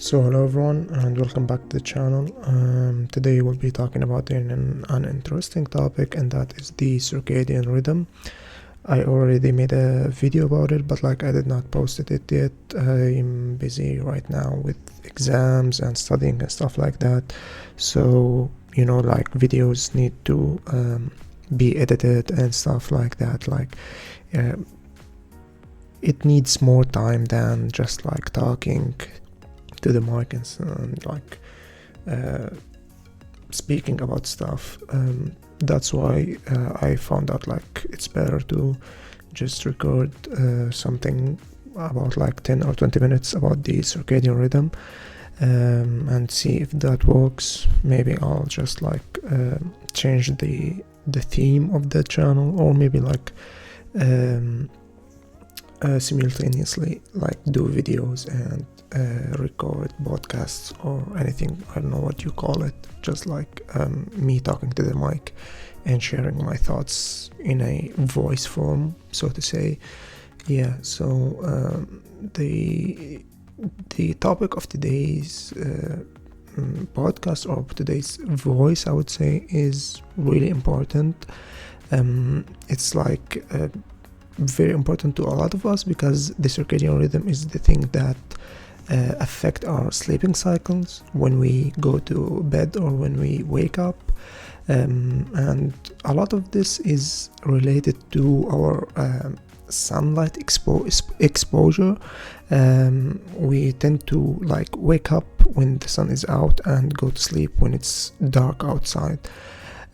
So hello everyone and welcome back to the channel. Today we'll be talking about an interesting topic, and that is the circadian rhythm. I already made a video about it, but I did not post it yet. I'm busy right now with exams and studying and stuff like that. So videos need to be edited and stuff like that. It needs more time than just talking to the mic and speaking about stuff. That's why I found out it's better to just record something about 10 or 20 minutes about the circadian rhythm and see if that works. Maybe I'll just change the theme of the channel, or maybe simultaneously do videos and record podcasts or anything. I don't know what you call it, just me talking to the mic and sharing my thoughts in a voice form, so to say. So the topic of today's podcast, or today's voice, I would say, is really important. It's very important to a lot of us, because the circadian rhythm is the thing that affect our sleeping cycles when we go to bed or when we wake up, and a lot of this is related to our sunlight exposure. We tend to wake up when the sun is out and go to sleep when it's dark outside.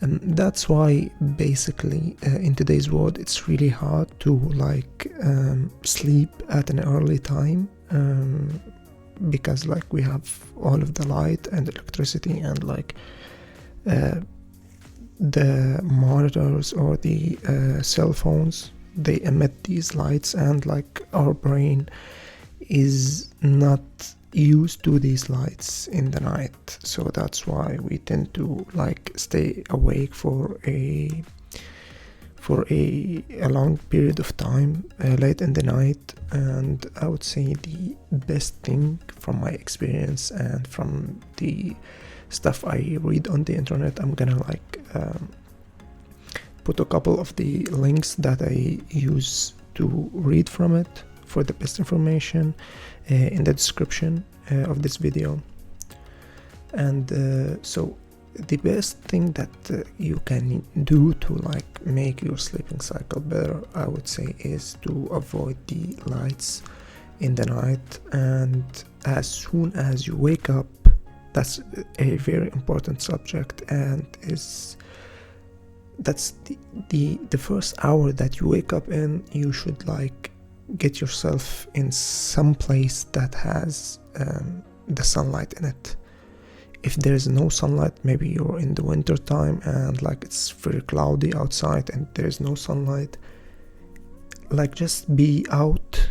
That's why basically in today's world it's really hard to sleep at an early time, because we have all of the light and electricity, and the monitors or the cell phones, they emit these lights, and our brain is not used to these lights in the night. So that's why we tend to stay awake for a long period of time late in the night. And I would say the best thing from my experience and from the stuff I read on the internet, I'm gonna put a couple of the links that I use to read from it for the best information in the description of this video. And so the best thing that you can do to make your sleeping cycle better, I would say, is to avoid the lights in the night. And as soon as you wake up, that's a very important subject, and that's the first hour that you wake up in. You should get yourself in some place that has the sunlight in it. If there's no sunlight, maybe you're in the winter time and it's very cloudy outside and there's no sunlight, just be out,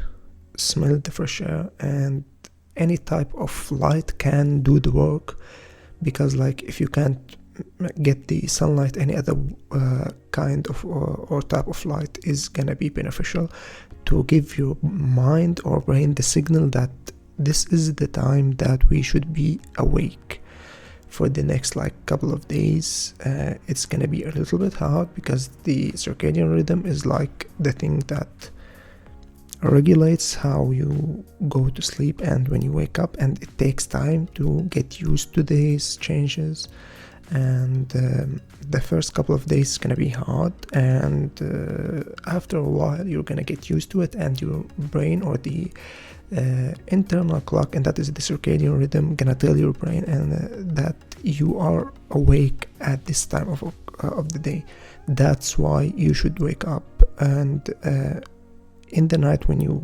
smell the fresh air, and any type of light can do the work. Because if you can't get the sunlight, any other kind of or type of light is gonna be beneficial to give your mind or brain the signal that this is the time that we should be awake. For the next couple of days, it's gonna be a little bit hard, because the circadian rhythm is the thing that regulates how you go to sleep and when you wake up, and it takes time to get used to these changes. And the first couple of days is gonna be hard, and after a while you're gonna get used to it, and your brain, or the internal clock, and that is the circadian rhythm, gonna tell your brain that you are awake at this time of the day. That's why you should wake up. And in the night, when you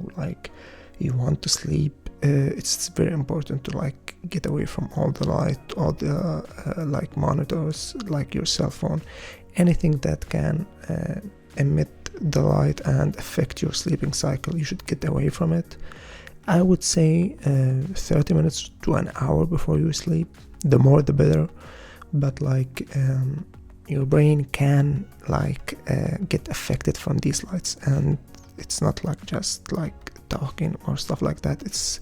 you want to sleep, it's very important to get away from all the light, all the monitors, your cell phone, anything that can emit the light and affect your sleeping cycle. You should get away from it. I would say 30 minutes to an hour before you sleep. The more the better. But your brain can get affected from these lights, and it's not just talking or stuff like that. It's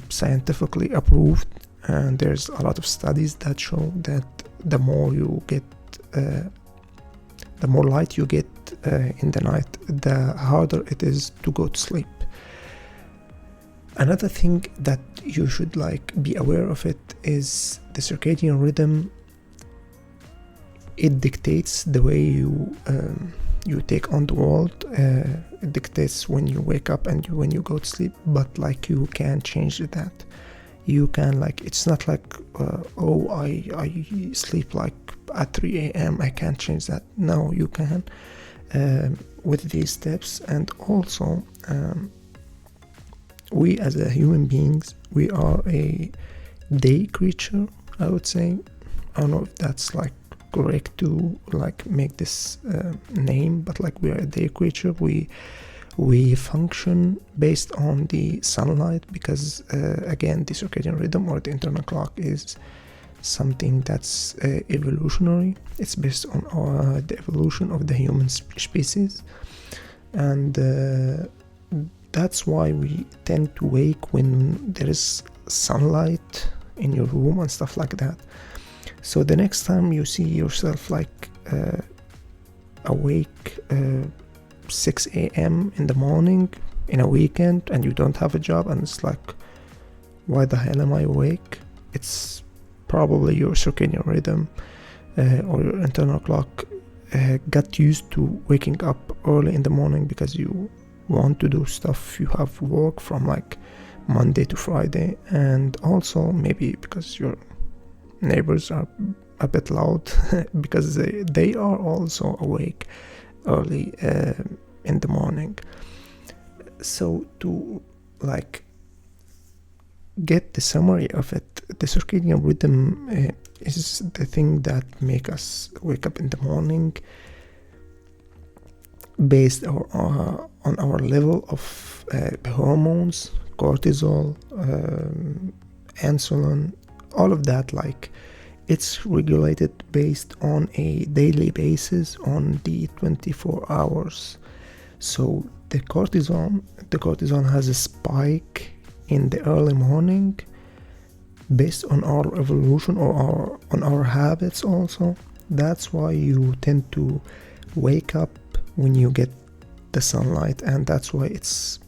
scientifically approved, and there's a lot of studies that show that the more light you get in the night, the harder it is to go to sleep. Another thing that you should be aware of it is the circadian rhythm. It dictates the way you take on the world. It dictates when you wake up and when you go to sleep, but you can change that. You can it's not I sleep at 3 a.m. I can't change that. No, you can with these steps. And also we as a human beings, we are a day creature, I would say. I don't know if that's correct to make this name, but we are a day creature. We function based on the sunlight, because again, the circadian rhythm or the internal clock is something that's evolutionary. It's based on the evolution of the human species, and that's why we tend to wake when there is sunlight in your room and stuff like that. So the next time you see yourself awake 6 a.m. in the morning in a weekend and you don't have a job, and it's why the hell am I awake? It's probably your circadian rhythm or your internal clock got used to waking up early in the morning because you want to do stuff. You have work from Monday to Friday, and also maybe because your neighbors are a bit loud because they are also awake early in the morning. So to get the summary of it, the circadian rhythm is the thing that make us wake up in the morning based on our level of hormones, cortisol, insulin, all of that. It's regulated based on a daily basis on the 24 hours. So the cortisol has a spike in the early morning based on our evolution or on our habits also. That's why you tend to wake up when you get the sunlight, and that's why it's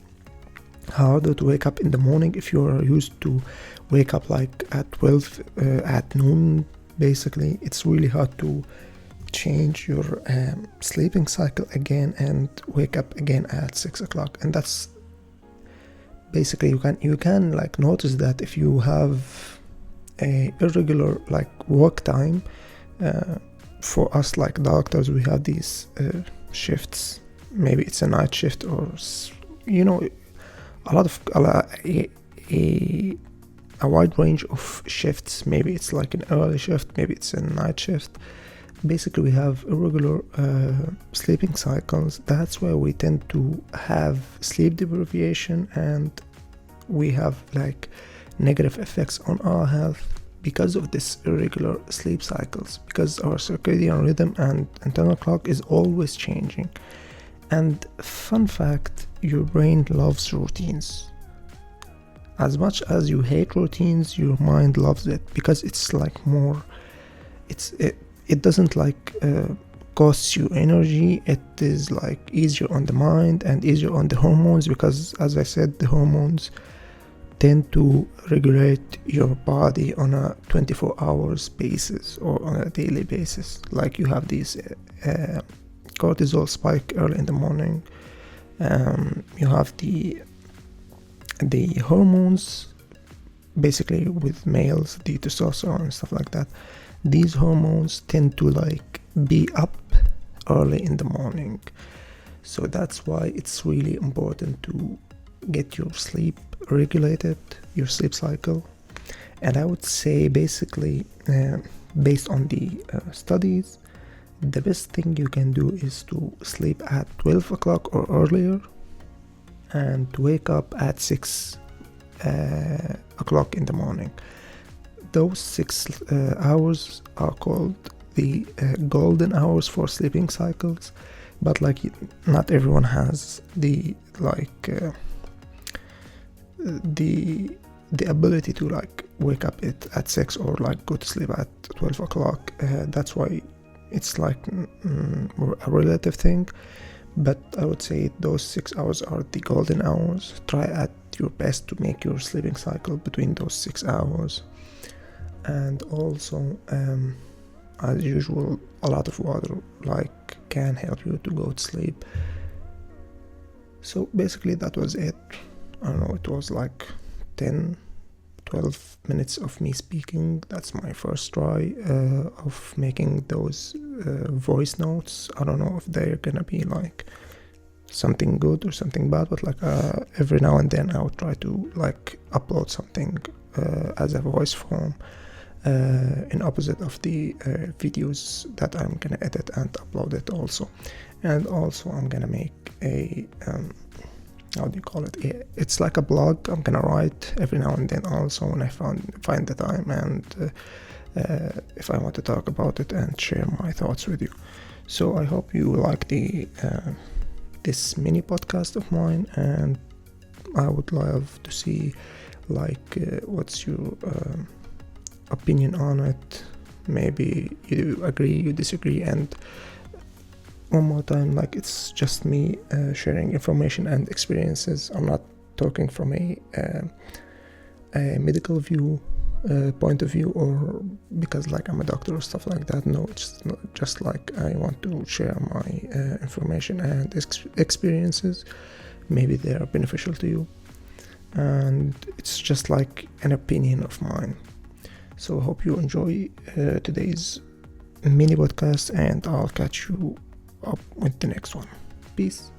harder to wake up in the morning if you are used to wake up at 12 at noon. Basically, it's really hard to change your sleeping cycle again and wake up again at 6 o'clock. And that's basically, you can notice that if you have a irregular work time. For us doctors, we have these shifts. Maybe it's a night shift, or a wide range of shifts. Maybe it's an early shift, maybe it's a night shift. Basically, we have irregular sleeping cycles. That's why we tend to have sleep deprivation, and we have negative effects on our health because of this irregular sleep cycles, because our circadian rhythm and internal clock is always changing. And fun fact, your brain loves routines. As much as you hate routines, your mind loves it, because it's more, it doesn't costs you energy. It is easier on the mind and easier on the hormones, because as I said, the hormones tend to regulate your body on a 24 hours basis or on a daily basis. You have these cortisol spike early in the morning. You have the hormones, basically with males, the testosterone and stuff like that. These hormones tend to be up early in the morning. So that's why it's really important to get your sleep regulated, your sleep cycle. And I would say basically, based on the studies, the best thing you can do is to sleep at 12 o'clock or earlier, and to wake up at 6 o'clock in the morning. Those 6 hours are called the golden hours for sleeping cycles, but not everyone has the the ability to like wake up at 6 or like go to sleep at 12 o'clock. That's why it's like a relative thing, but I would say those 6 hours are the golden hours. Try at your best to make your sleeping cycle between those 6 hours. And also, as usual, a lot of water like can help you to go to sleep. So basically that was it. I don't know, it was like 10-12 minutes of me speaking. That's my first try of making those voice notes. I don't know if they're gonna be like something good or something bad, but like every now and then I would try to like upload something as a voice form, in opposite of the videos that I'm gonna edit and upload it also. And also I'm gonna make a how do you call it? It's like a blog. I'm gonna write every now and then also when I find the time, and if I want to talk about it and share my thoughts with you. So I hope you like the this mini podcast of mine, and I would love to see like what's your opinion on it. Maybe you agree, you disagree, and one more time, like it's just me sharing information and experiences. I'm not talking from a medical view point of view, or because like I'm a doctor or stuff like that. No, it's not, just like I want to share my information and experiences. Maybe they are beneficial to you, and it's just like an opinion of mine. So I hope you enjoy today's mini podcast, and I'll catch you up with the next one. Peace.